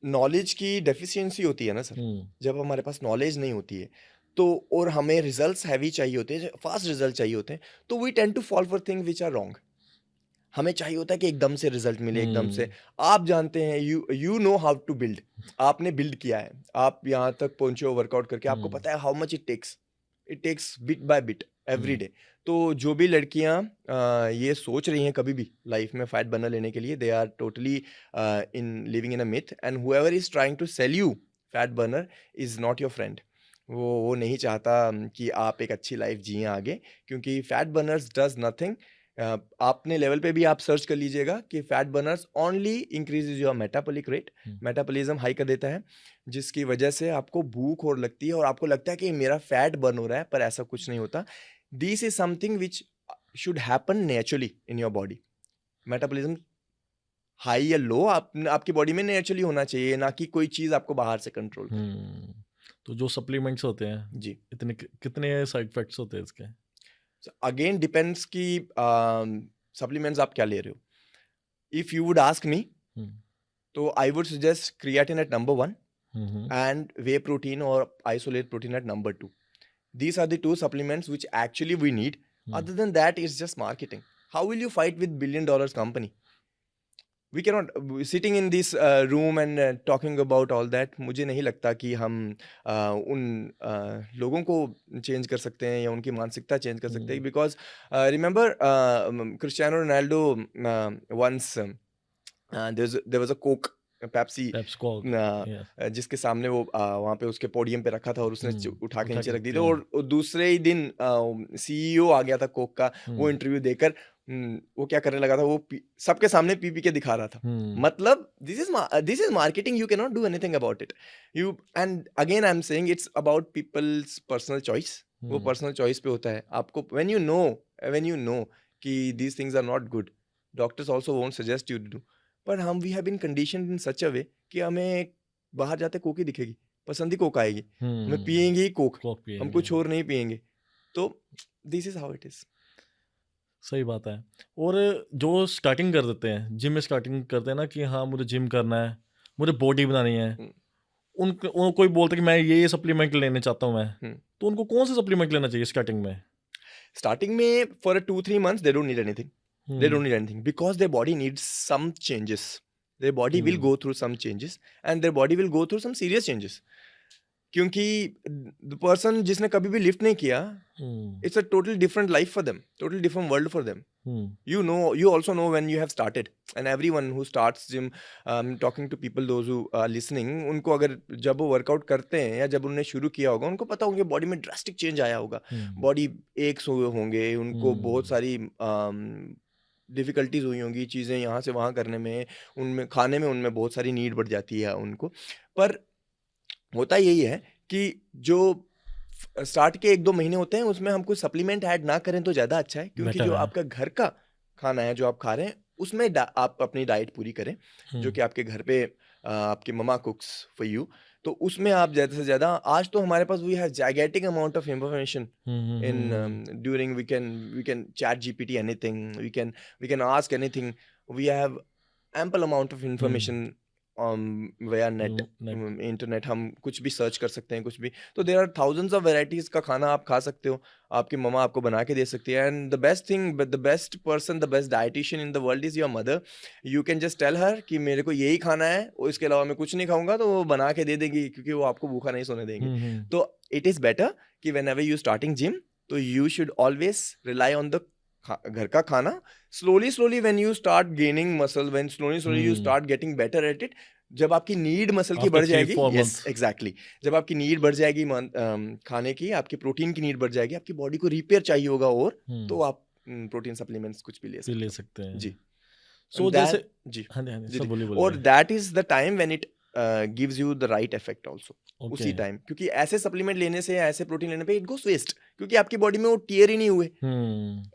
नॉलेज की डेफिशिएंसी होती है ना सर, जब हमारे पास नॉलेज नहीं होती है तो, और हमें रिजल्ट्स हैवी चाहिए होते हैं, फास्ट रिजल्ट चाहिए होते हैं, तो we tend to fall for things which are wrong. हमें चाहिए होता है कि एकदम से रिजल्ट मिले, एकदम से। आप जानते हैं, you know how to build, आपने बिल्ड किया है, आप यहाँ तक पहुंचे हो वर्कआउट करके, आपको पता है how much it takes bit by bit every day. तो जो भी लड़कियां ये सोच रही हैं कभी भी लाइफ में फैट बर्नर लेने के लिए, they are totally in living in a myth, and whoever is trying to sell you fat burner is not your friend. वो नहीं चाहता कि आप एक अच्छी लाइफ जिए आगे, क्योंकि फैट बर्नर्स डज नथिंग। आपने लेवल पे भी आप सर्च कर लीजिएगा कि fat Berners only increases your metabolic rate, metabolism high कर देता है, जिसकी वजह से आपको भूख और लगती है और आपको लगता है कि मेरा फैट बर्न हो रहा है, पर ऐसा कुछ नहीं होता। This is something which should happen naturally in your body. Metabolism high या लो आपकी बॉडी में नेचुरली होना चाहिए, ना कि कोई चीज आपको बाहर से कंट्रोल करे। तो जो सप्लीमेंट्स होते हैं जी, इतने कितने साइड इफेक्ट्स होते हैं इसके? अगेन डिपेंड्स कि सप्लीमेंट्स आप क्या ले रहे हो। If you would ask me, तो I would suggest creatine at number 1 and whey protein or isolate protein at number 2. These are the two supplements which actually we need. Other than that, it's just marketing. How will you fight with $1 billion company? We cannot sitting in this room and talking about all that. मुझे नहीं लगता कि हम उन लोगों को change कर सकते हैं या उनकी मानसिकता चेंज कर सकते हैं, because remember Cristiano Ronaldo once there was a Coke, Pepsi, जिसके सामने वो वहाँ पे उसके पोडियम पे रखा था और उसने उठा के नीचे रख दी थी, और दूसरे ही दिन सीईओ आ गया था कोक का, वो इंटरव्यू देकर वो क्या करने लगा था, वो सबके सामने पी के दिखा रहा था। मतलब this is marketing, you can not do anything about it. You and again I am saying it's about people's personal choice. वो पर्सनल चॉइस पे होता है। आपको व्हेन यू नो कि these things are not good, doctors also won't suggest you to do. पर हम we have been conditioned in such a way कि हमें बाहर जाते कोक ही दिखेगी, पसंद ही कोक आएगी, हमें पियेंगे ही कोक, हम कुछ और नहीं पियेंगे। तो this is how it is. सही बात है। और जो स्टार्टिंग कर देते हैं, जिम में स्टार्टिंग करते हैं ना कि हाँ मुझे जिम करना है, मुझे बॉडी बनानी है, उनको कोई बोलता है कि मैं ये सप्लीमेंट लेने चाहता हूँ मैं, तो उनको कौन सा सप्लीमेंट लेना चाहिए स्टार्टिंग में? स्टार्टिंग में for 2-3 months they don't need anything. They don't need anything because their body needs some changes. Their body will go through some changes and their body will go through some serious changes. क्योंकि the person जिसने कभी भी lift नहीं किया, it's a total different life for them, total different world for them. You know, you also know when you have started, and everyone who starts gym, talking to people, those who are listening, उनको अगर जब वो workout करते हैं या जब उन्होंने शुरू किया होगा, उनको पता होगा बॉडी में ड्रास्टिक चेंज आया होगा, बॉडी एक्स हुए होंगे, उनको बहुत सारी डिफ़िकल्टीज हुई होंगी, चीज़ें यहाँ से वहाँ करने में, उनमें खाने में उनमें बहुत सारी नीड बढ़ जाती है उनको। पर होता यही है कि जो स्टार्ट के 1-2 महीने होते हैं उसमें हम कुछ सप्लीमेंट ऐड ना करें तो ज़्यादा अच्छा है, क्योंकि जो आपका घर का खाना है जो आप खा रहे हैं उसमें आप अपनी डाइट पूरी करें जो कि आपके घर पे आपकी ममा कुक्स फॉर यू, तो उसमें आप ज़्यादा से ज़्यादा, आज तो हमारे पास we have gigantic amount of information in during we can chat GPT anything, we can ask anything, we have ample amount of information via net, internet, हम कुछ भी सर्च कर सकते हैं, कुछ भी। तो there are thousands of varieties का खाना आप खा सकते हो, आपकी ममा आपको बना के दे सकती है। And the best thing, the best person, the best dietitian in the world is your mother. You can just tell her कि मेरे को यही खाना है और इसके अलावा मैं कुछ नहीं खाऊंगा, तो वो बना के दे देंगी, क्योंकि वो आपको भूखा नहीं सोने देंगे। तो इट इज बेटर कि whenever you starting gym, तो you should always rely on the घर का खाना। Slowly when you start gaining muscle, when slowly you start getting better at it, जब आपकी नीड मसल की बढ़ जाएगी, यस एग्जैक्टली, जब आपकी नीड बढ़ जाएगी खाने की, आपकी प्रोटीन की नीड बढ़ जाएगी, आपकी बॉडी को रिपेयर चाहिए होगा, और तो आप प्रोटीन सप्लीमेंट्स कुछ भी ले सकते हैं जी। सो जैसे जी, और that is the time when it gives you the right effect also, उसी टाइम, क्योंकि ऐसे सप्लीमेंट लेने से, ऐसे प्रोटीन लेने पे इट गोस वेस्ट, क्योंकि आपकी बॉडी में वो टीयर ही नहीं हुए।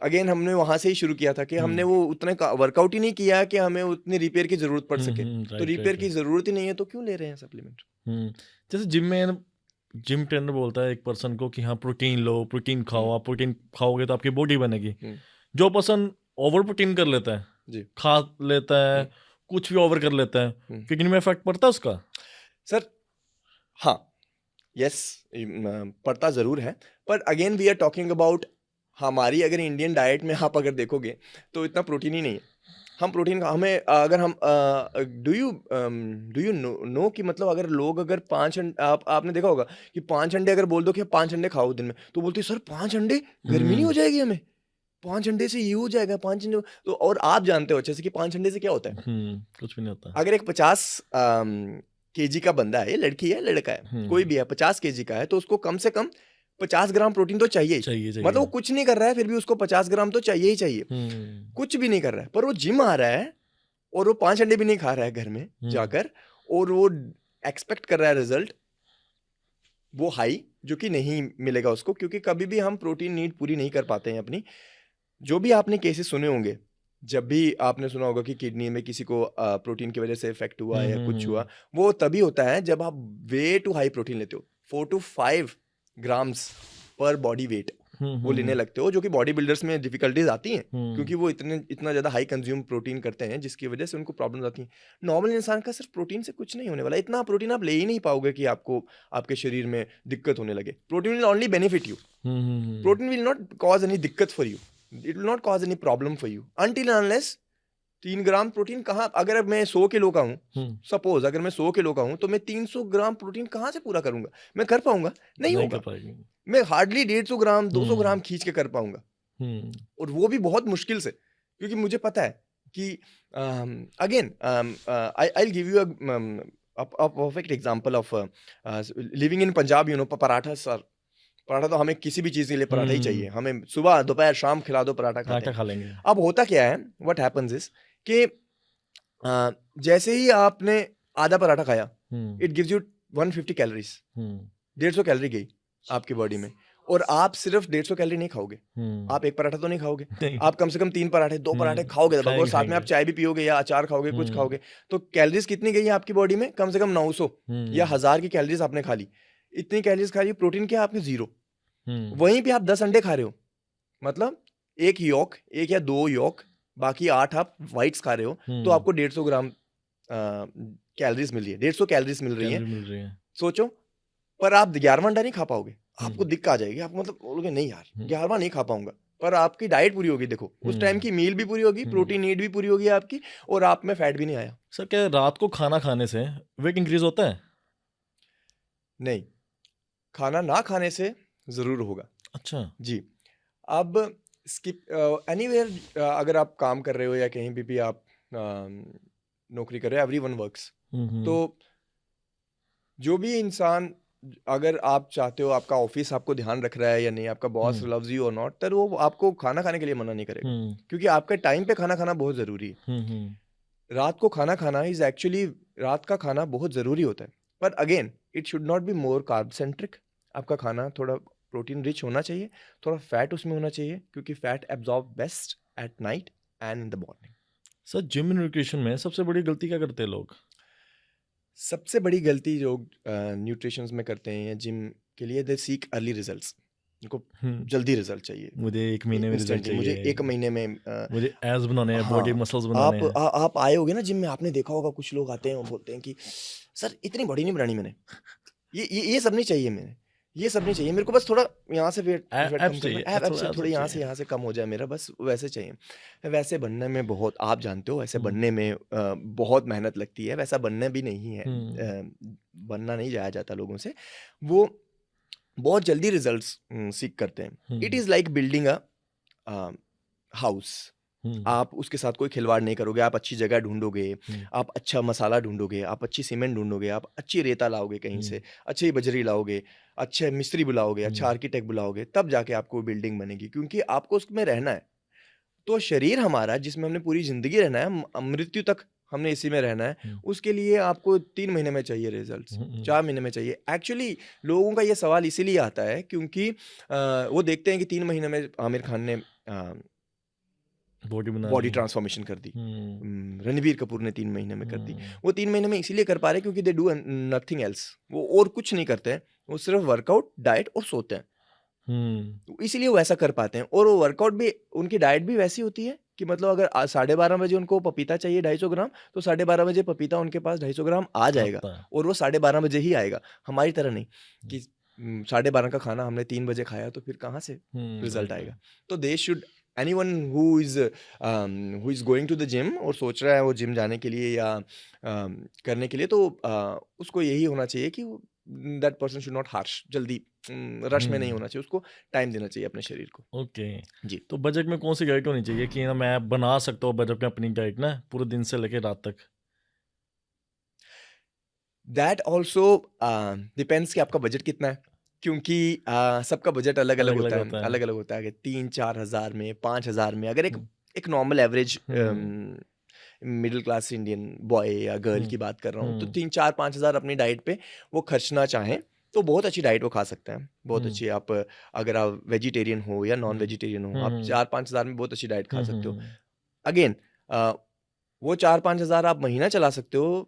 अगेन हमने वहां से ही शुरू किया था कि हमने वो उतना वर्कआउट ही नहीं किया कि हमें उतनी रिपेयर की जरूरत पड़ सके। तो रिपेयर की जरूरत ही नहीं है, तो क्यों ले रहे हैं सप्लीमेंट? जैसे जिम ट्रेनर बोलता है एक पर्सन को कि हाँ प्रोटीन लो, प्रोटीन खाओ, आप प्रोटीन खाओगे तो आपकी बॉडी बनेगी। जो पर्सन ओवर प्रोटीन कर लेता है जी, खा लेता है, कुछ भी ओवर कर लेता है, किडनी में इफेक्ट पड़ता है उसका? सर हाँ, यस, पड़ता जरूर है, पर again we are talking about हमारी अगर इंडियन डाइट में आप अगर देखोगे तो इतना प्रोटीन ही नहीं है। हम प्रोटीन हमें अगर हम डू यू नो कि मतलब अगर लोग अगर 5 अंडे, आपने देखा होगा कि 5 अंडे अगर बोल दो कि 5 अंडे खाओ दिन में, तो बोलते सर 5 अंडे गर्मी नहीं हो जाएगी हमें, 5 अंडे से ये हो जाएगा, 5 अंडे तो। और आप जानते हो अच्छे से कि 5 अंडे से क्या होता है? कुछ भी नहीं होता। अगर एक 50 केजी का बंदा है, लड़की है, लड़का है, कोई भी है, 50 केजी का है, तो उसको कम से कम 50 ग्राम प्रोटीन तो चाहिए। मतलब वो कुछ नहीं कर रहा है, फिर भी उसको 50 ग्राम तो चाहिए ही चाहिए। कुछ भी नहीं कर रहा है, पर वो जिम आ रहा है और वो 5 अंडे भी नहीं खा रहा है घर में जाकर, और वो एक्सपेक्ट कर रहा है रिजल्ट वो हाई, जो कि नहीं मिलेगा उसको, क्योंकि कभी भी हम प्रोटीन नीड पूरी नहीं कर पाते हैं अपनी। जो भी आपने केसेस सुने होंगे, जब भी आपने सुना होगा कि किडनी में किसी को प्रोटीन की वजह से इफेक्ट हुआ या कुछ हुआ, वो तभी होता है जब आप वे टू हाई प्रोटीन लेते हो, 4 to 5 ग्राम्स पर बॉडी वेट वो लेने लगते हो, जो कि बॉडी बिल्डर्स में डिफिकल्टीज आती हैं, क्योंकि वो इतना ज्यादा हाई कंज्यूम प्रोटीन करते हैं, जिसकी वजह से उनको प्रॉब्लम्स आती हैं। नॉर्मल इंसान का सिर्फ प्रोटीन से कुछ नहीं होने वाला, इतना प्रोटीन आप ले ही नहीं पाओगे कि आपको आपके शरीर में दिक्कत होने लगे। Protein will only benefit you, protein will not cause any दिक्कत for you, it will not cause any problem for you until unless 3 gram protein कहाँ, अगर मैं 100 किलो का हूँ, सपोज अगर मैं 100 किलो का हूँ, तो मैं 300 ग्राम प्रोटीन कहाँ से पूरा करूंगा? मैं कर पाऊंगा? नहीं होगा। मैं हार्डली 150 ग्राम 200 ग्राम खींच के कर पाऊंगा, और वो भी बहुत मुश्किल से, क्योंकि मुझे पता है कि again I give you a perfect example of living in Punjab, you know, paratha. Sir paratha तो हमें किसी भी चीज के लिए पराठा ही चाहिए, हमें सुबह दोपहर शाम खिला दो पराठा खा लेंगे। अब होता क्या है, व्हाट हैपेंस इज कि जैसे ही आपने आधा पराठा खाया, it gives you 150 calories, 150 calorie गई आपकी बॉडी में, और आप सिर्फ 150 कैलोरी नहीं खाओगे, आप एक पराठा तो नहीं खाओगे, आप कम से कम 3 पराठे 2 पराठे खाओगे, और साथ में आप चाय भी पियोगे या अचार खाओगे, कुछ खाओगे, तो कैलोरीज कितनी गई है आपकी बॉडी में? कम से कम 900 या 1000 की कैलोरीज आपने खा ली। इतनी कैलोरीज खा ली, प्रोटीन क्या आपने 0। वहीं पे आप 10 अंडे खा रहे हो, मतलब एक यॉक, 1 या 2 यॉक, बाकी 8 आप व्हाइट्स खा रहे हो, तो आपको 150 ग्राम कैलोरीज मिल रही है, 150 कैलोरीज मिल रही है। सोचो, पर आप 11वां अंडा नहीं खा पाओगे, आपको दिक्कत आ जाएगी, आप मतलब बोलोगे नहीं यार 11वां नहीं खा पाऊंगा, पर आपकी डाइट पूरी होगी। देखो, उस टाइम की मील भी पूरी होगी, प्रोटीन नीड भी पूरी होगी आपकी, और आप में फैट भी नहीं आया। सर क्या रात को खाना खाने से वेट इंक्रीज होता है? नहीं, खाना ना खाने से जरूर होगा। अच्छा जी। अब स्किप एनीवेयर, अगर आप काम कर रहे हो या कहीं भी आप नौकरी कर रहे हो, एवरीवन वर्क्स, तो जो भी इंसान, अगर आप चाहते हो आपका ऑफिस आपको ध्यान रख रहा है या नहीं, आपका बॉस लव्स यू और नॉट, तो वो आपको खाना खाने के लिए मना नहीं करेगा, क्योंकि आपके टाइम पे खाना खाना बहुत जरूरी है। रात को खाना खाना इज एक्चुअली, रात का खाना बहुत जरूरी होता है, पर again it should not be more carb centric. आपका खाना थोड़ा प्रोटीन रिच होना चाहिए, थोड़ा फैट उसमें होना चाहिए, क्योंकि fat absorb best at night and in the morning. Sir gym nutrition में सबसे बड़ी गलती क्या करते हैं लोग? सबसे बड़ी गलती जो न्यूट्रिशन में करते हैं या जिम के लिए, दे सीक अर्ली रिजल्ट्स। उनको हम्म, जल्दी रिजल्ट चाहिए, मुझे 1 महीने में रिजल्ट इंस्टेंटली। मुझे चाहिए, 1 महीने में मुझे एब्स बनाने हैं, बॉडी हाँ, मसल्स बनाने हैं। आप आए होगे ना जिम में, आपने देखा होगा कुछ लोग आते हैं और बोलते हैं कि सर इतनी बॉडी नहीं बनानी मैंने, ये सब नहीं चाहिए मैंने, ये सब नहीं चाहिए मेरे को, बस थोड़ा यहाँ से वेट वेट कम एब्स करना चाहिए, है, ऐप थोड़ा से एब्स थोड़ी चाहिए। यहाँ से कम हो जाए मेरा, बस वैसे चाहिए। वैसे बनने में बहुत, आप जानते हो, वैसे हम्म, बनने में बहुत मेहनत लगती है, वैसा बनना भी नहीं है, हम्म, बनना नहीं जाया जाता लोगों से। वो बहुत जल्दी रिजल्ट्स सीख करते हैं। It hmm, is like building a house. Hmm, आप उसके साथ कोई खिलवाड़ नहीं करोगे, आप अच्छी जगह ढूँढोगे, हम्म, आप अच्छा मसाला ढूँढोगे, आप अच्छी सीमेंट ढूँढोगे, आप अच्छी रेता लाओगे कहीं हम्म, से, अच्छी बजरी लाओगे, अच्छे मिस्त्री बुलाओगे, अच्छा हम्म, आर्किटेक्ट बुलाओगे, तब जाके आपको बिल्डिंग बनेगी, क्योंकि आपको उसमें रहना है। तो शरीर हमारा जिसमें हमने पूरी ज़िंदगी रहना है, मृत्यु तक हमने इसी में रहना है, हम्म, उसके लिए आपको 3 महीने में चाहिए रिज़ल्ट्स, हम्म, 4 महीने में चाहिए। एक्चुअली लोगों का ये सवाल इसीलिए आता है क्योंकि वो देखते हैं कि 3 महीने में आमिर खान ने बॉडी बना बॉडी ली। ट्रांसफॉर्मेशन कर दी। हम्म, रणबीर कपूर ने 3 महीने में कर दी। हम्म, वो 3 महीने में इसीलिए कर पा रहे हैं क्योंकि दे डू नथिंग एल्स। वो और कुछ नहीं करते हैं। वो सिर्फ वर्कआउट, डाइट और सोते हैं। हम्म, तो इसीलिए वो ऐसा कर पाते हैं, और वो वर्कआउट भी, उनकी डाइट भी वैसी होती है कि मतलब अगर 12:30 बजे उनको पपीता चाहिए 250 ग्राम, तो 12:30 बजे पपीता उनके पास 250 ग्राम आ जाएगा, आता है। और वो 12:30 बजे ही आएगा। हमारी तरह नहीं हम्म, कि 12:30 का खाना हमने 3 बजे खाया तो फिर कहाँ से रिजल्ट राइट, आएगा। राइट। तो they should, anyone who is going to the gym और सोच रहा है वो जिम जाने के लिए या करने के लिए, तो उसको यही होना चाहिए कि that person should not harsh, जल्दी रश में नहीं हम्म, होना चाहिए, उसको टाइम देना चाहिए अपने शरीर को। ओके। जी। तो बजट में कौन सी डाइट होनी चाहिए कि ना मैं बना सकता हूँ बजट में अपनी डाइट ना पूरे दिन से लेके रात तक? दैट ऑल्सो डिपेंड्स कि आपका बजट कितना है, क्योंकि सबका बजट अलग अलग अलग अलग होता है, होता है। अलग अलग होता है कि 3-4 हज़ार में, 5 हज़ार में, अगर एक हम्म, एक नॉर्मल एवरेज हम्म, मिडिल क्लास इंडियन बॉय या गर्ल हम्म, की बात कर रहा हूँ, तो हम्म, 3-4-5 हज़ार अपनी डाइट पे वो खर्चना चाहें तो बहुत अच्छी डाइट वो खा सकते हैं, बहुत हम्म, अच्छी। आप अगर आप वेजिटेरियन हो या नॉन हम्म, वेजिटेरियन हो, आप हम्म, 4-5 हज़ार में बहुत अच्छी डाइट खा सकते हो। हम्म, अगेन, वो 4-5 हज़ार आप महीना चला सकते हो,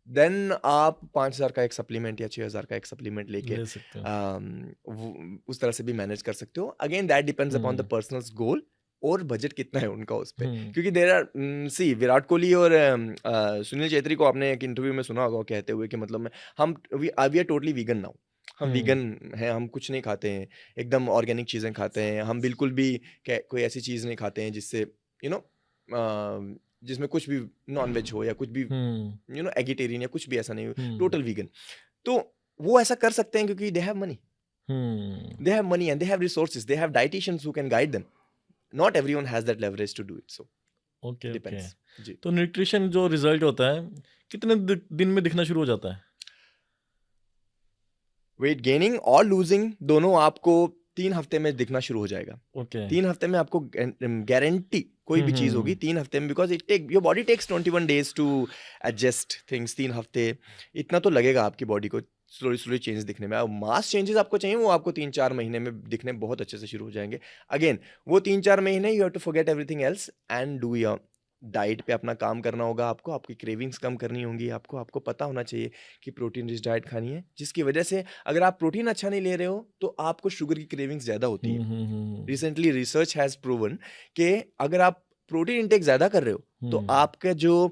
देन आप 5 हज़ार का एक सप्लीमेंट या 6 हज़ार का एक सप्लीमेंट लेके ले सकते हो। उस तरह से भी मैनेज कर सकते हो। Again that depends upon the hmm, personal goal और बजट कितना है उनका उस पे, हम्म, क्योंकि देर आर, सी विराट कोहली और सुनील चेत्री को आपने एक इंटरव्यू में सुना होगा वो कहते हुए कि मतलब मैं हम we are totally vegan now. हम हम्म, वीगन हैं, हम कुछ नहीं खाते हैं, एकदम ऑर्गेनिक चीज़ें खाते हैं, हम बिल्कुल भी कोई ऐसी चीज़ नहीं खाते हैं जिससे यू नो जिसमें कुछ भी नॉन वेज हो या कुछ भी हम्म, एगिटेरियन या कुछ भी ऐसा नहीं हो, हम्म, टोटल वीगन। तो वो ऐसा कर सकते हैं क्योंकि they have money, hmm, and they have resources, they have dietitians who can guide them. Not everyone has that leverage to do it, so okay, okay. Depends. जी। तो न्यूट्रिशन जो रिजल्ट होता है कितने दिन में दिखना शुरू हो जाता है? वेट गेनिंग और लूजिंग दोनों आपको 3 हफ्ते में दिखना शुरू हो जाएगा। ओके। 3 हफ्ते में आपको गारंटी कोई भी चीज़ होगी हम्म, 3 हफ्ते में, because it take your body takes 21 days to adjust things. 3 हफ्ते इतना तो लगेगा आपकी बॉडी को स्लोली स्लोली चेंज दिखने में। अब मास चेंजेस आपको चाहिए वो आपको 3-4 महीने में दिखने बहुत अच्छे से शुरू हो जाएंगे। अगेन वो 3-4 महीने you have to forget everything else and do your diet पे अपना काम करना होगा आपको, आपकी क्रेविंग्स कम करनी होंगी आपको, आपको पता होना चाहिए कि प्रोटीन रिच डाइट खानी है, जिसकी वजह से अगर आप प्रोटीन अच्छा नहीं ले रहे हो तो आपको शुगर की क्रेविंग्स ज़्यादा होती है। रिसेंटली रिसर्च हैज़ प्रूवन कि अगर आप प्रोटीन इंटेक ज़्यादा कर रहे हो तो हम्म, आपका जो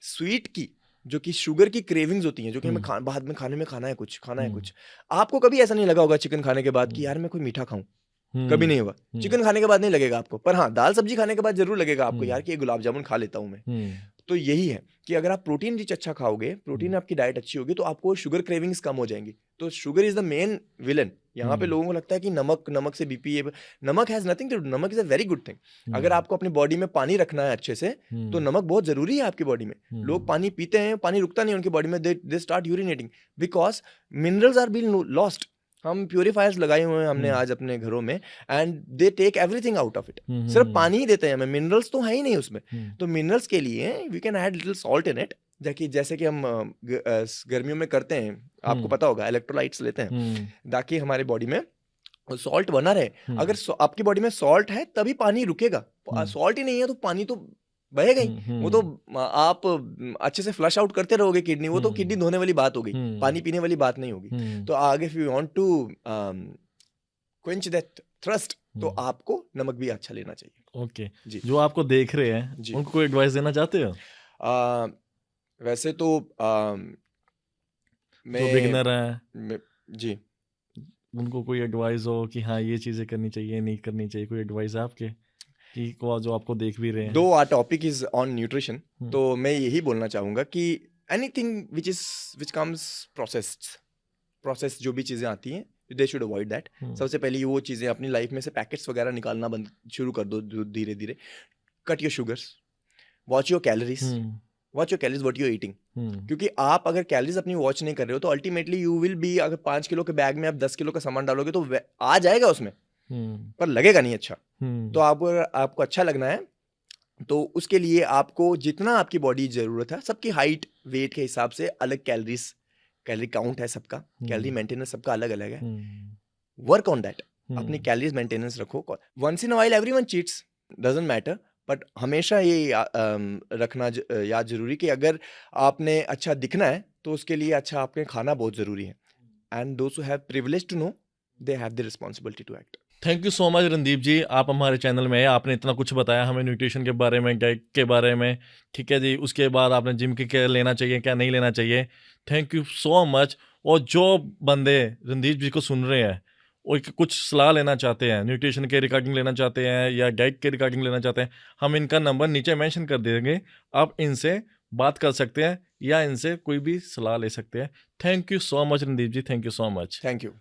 स्वीट की, जो कि शुगर की क्रेविंग्स होती हैं, जो कि हमें हम्म, बाद में खाने में खाना है कुछ, खाना है हम्म, कुछ, आपको कभी ऐसा नहीं लगा होगा चिकन खाने के बाद कि हम्म, यार मैं कोई मीठा खाऊं, कभी हम्म, नहीं होगा। हम्म, चिकन खाने के बाद नहीं लगेगा आपको, पर हाँ दाल सब्जी खाने के बाद जरूर लगेगा आपको हम्म, यार कि ये गुलाब जामुन खा लेता हूँ मैं। हम्म, तो यही है कि अगर आप प्रोटीन रिच अच्छा खाओगे, प्रोटीन हम्म, आपकी डाइट अच्छी होगी, तो आपको शुगर क्रेविंग्स कम हो जाएंगी। तो sugar is the main villain. यहाँ पे हम्म, लोगों को लगता है कि नमक, नमक से बीपी, ये नमक हैज नथिंग टू डू, नमक is a very good thing. अगर हम्म, आपको अपनी बॉडी में पानी रखना है अच्छे से, तो हम्म, नमक बहुत जरूरी है आपकी बॉडी में। लोग पानी पीते हैं, पानी रुकता नहीं है उनकी बॉडी में, they start urinating because minerals are been lost. हम प्योरीफायर्स लगाए हुए हैं हमने हम्म, आज अपने घरों में, and they take everything out of it. सिर्फ हम्म, पानी ही देते हैं हमें, मिनरल्स तो है ही नहीं उसमें। हम्म, तो मिनरल्स के लिए we can add little salt in it, जैसे कि हम गर्मियों में करते हैं, आपको हम्म, पता होगा इलेक्ट्रोलाइट्स लेते हैं हम्म, ताकि हमारी बॉडी में सॉल्ट बना रहे। अगर आपकी बॉडी में सॉल्ट है तभी पानी रुकेगा, सॉल्ट ही नहीं है तो पानी तो बहेगा ही। वो तो आप अच्छे से फ्लश आउट करते रहोगे किडनी, वो तो किडनी धोने वाली बात हो गई, पानी पीने वाली बात नहीं होगी। तो आगे if you want to quench that thirst, तो आपको नमक भी अच्छा लेना चाहिए। ओके जी। जो आपको देख रहे हैं जी। उनको कोई एडवाइस देना चाहते हो? वैसे तो जो बिगिनर है जी, उनको कोई एडवाइस हो कि हाँ ये चीजें करनी चाहिए नहीं करनी चाहिए, कोई एडवाइस है आपके कि जो आपको देख भी रहे हैं? दो our topic is on nutrition, तो मैं यही बोलना चाहूँगा कि एनीथिंग विच कम्स प्रोसेस जो भी चीज़ें आती हैं, दे शुड अवॉइड दैट। सबसे पहले वो चीज़ें अपनी लाइफ में से पैकेट्स वगैरह निकालना बंद शुरू कर दो धीरे धीरे। Cut your sugars, watch your calories, what you eating. क्योंकि आप अगर कैलोरीज अपनी वॉच नहीं कर रहे हो तो अल्टीमेटली यू विल बी, अगर 5 किलो के बैग में आप 10 किलो का सामान डालोगे तो आ जाएगा उसमें, पर लगेगा नहीं अच्छा। तो आपको अच्छा लगना है तो उसके लिए आपको जितना आपकी बॉडी जरूरत है, सबकी हाइट वेट के हिसाब से अलग कैलोरी काउंट है सबका, कैलोरी मेंटेनेंस सबका अलग अलग है। वर्क ऑन दैट, अपनी कैलोरीज मेंटेनेंस रखो। Once in a while everyone cheats, doesn't matter, but हमेशा ये रखना याद जरूरी कि अगर आपने अच्छा दिखना है तो उसके लिए अच्छा आपके खाना बहुत जरूरी है। एंड दोस्त who have privilege to know, they have the responsibility to act. Thank you so much Randeep ji, आप हमारे चैनल में आए, आपने इतना कुछ बताया हमें न्यूट्रिशन के बारे में, डाइट के बारे में, ठीक है जी। उसके बाद आपने जिम के क्या लेना चाहिए क्या नहीं लेना चाहिए। Thank you so much. और जो बंदे रणदीप जी को सुन रहे हैं और कुछ सलाह लेना चाहते हैं, न्यूट्रिशन के रिगार्डिंग लेना चाहते हैं या डाइट के रिगार्डिंग लेना चाहते हैं, हम इनका नंबर नीचे मेंशन कर देंगे, आप इनसे बात कर सकते हैं या इनसे कोई भी सलाह ले सकते हैं। Thank you so much Randeep ji, thank you so much. Thank you.